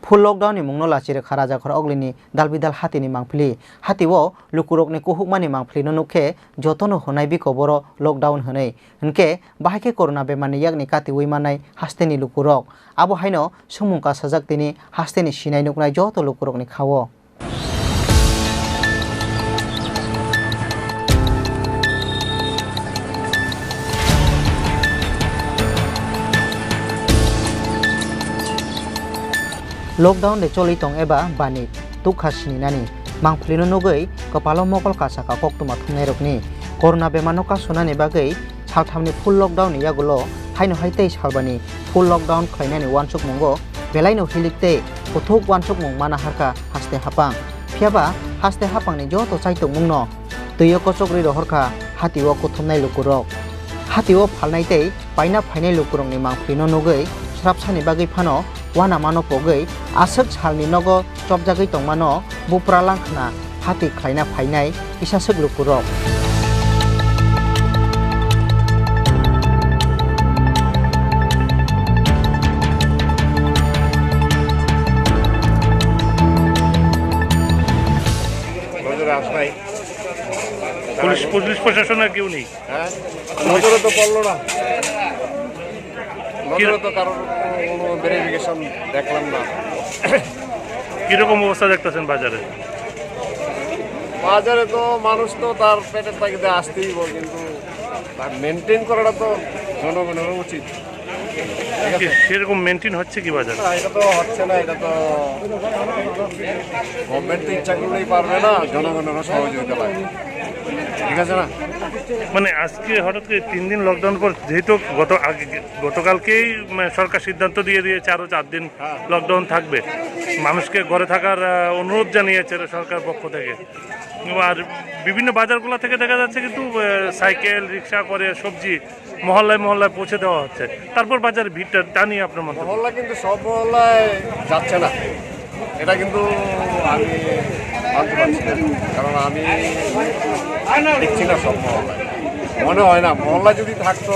full lockdown ni mungno Lachi Rwkha Rajakhor Aguli ni dalbidal Hatini Mangpili hatio lukurok ni kuhukmani Mangpili no nukhe jotono honai biko boro lockdown honai hinke bahaike corona bemar ni yakni katiwi manai hasteni lukurok abo haino sumungka sajak tini hasteni sinai nuknai joto lukurok ni khawo. Lockdown de choli tong eba bani tukha sininani Mangpili no nugui kapalo mokol kasaka koktuma thungnai rokni corona bemar no kasonani bagui salthamni full lockdown ni yagulo haino haitei salbani full lockdown khlainani wansuk mungo belaino hilikte pothuk wansuk mung mana harka haste hapang phiaba haste hapang ni joto chaitung mungno tuyo kochokri rohorkha hatio kuthumnai lukurok hatio phalnai tei paina phainai lukurok ni Mangpili no nugui srapsani bagui phano wana mano pogei asuk salni nogo chopjagui tongmano bupra langkhna hati khlaina phainai isasuk lukurok. Police প্রশাসন আর কেউ নেই, নজরে তো পড়লো না, নজরে তো কারোর ভেরিফিকেশন দেখলাম না। কিরকম অবস্থা দেখতেছেন বাজারে? বাজারে তো মানুষ তো তার পেটের তাগিদে আসতেই, কিন্তু তার মেনটেন করাটা তো জনগণের উচিত। সেরকম মেনটেন হচ্ছে কি বাজারে? এটা তো হচ্ছে না, এটা তো গভর্নমেন্ট তো ইচ্ছা করলেই পারবে না, জনগণেরও সহযোগিতা লাগে, ঠিক আছে না? মানে আজকে হঠাৎ করে 3 দিন লকডাউন পর যেহেতু গতকালকেই সরকার সিদ্ধান্ত দিয়ে দিয়েছে আরো 4 দিন লকডাউন থাকবে, মানুষকে ঘরে থাকার অনুরোধ জানিয়েছে সরকার পক্ষ থেকে। আর বিভিন্ন বাজারগুলো থেকে দেখা যাচ্ছে কিন্তু সাইকেল রিক্সা করে সবজি মহল্লায় মহল্লায় পৌঁছে দেওয়া হচ্ছে, তারপর বাজার ভিড়টা টানি আপনার মতো? মহল্লা কিন্তু সব মহল্লায় যাচ্ছে না, এটা কিন্তু আমি মানতে পারছি না, কারণ আমি দেখছি না সব মহল্লায়, মনে হয় না। মহল্লায় যদি থাকতো,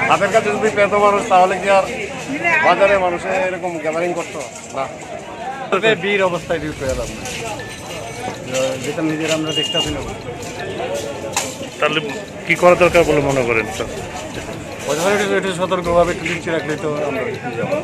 হাতের কাছে যদি পেতো মানুষ, তাহলে কি আর বাজারে মানুষে এরকম গ্যাদারিং করতো না? বীর অবস্থায় ঢুকে গেলাম, যেটা নিজের আমরা দেখতে না। তাহলে কি করা দরকার বলে মনে করেন? একটু সতর্কভাবে একটু দৃষ্টি রাখলে তো আমরা যাবো।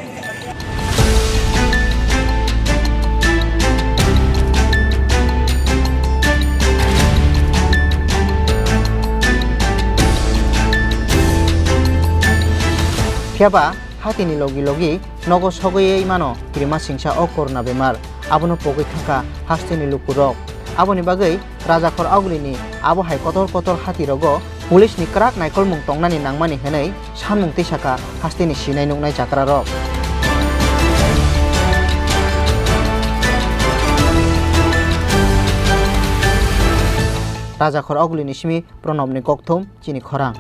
phiaba hatini logi logi nogo sogoi mano kirima singsa o corona bemar abono pogoi thangka hasteni lukurok aboni bagui Rajakhor Aguli ni abo hai kotor hati rogo police ni krak naikol mung tongnani nangmani henei sanmung tisaka hasteni sinai nuknai jakra rok. Rajakhor Aguli ni simi Pranobni kokthum Chini Khorang.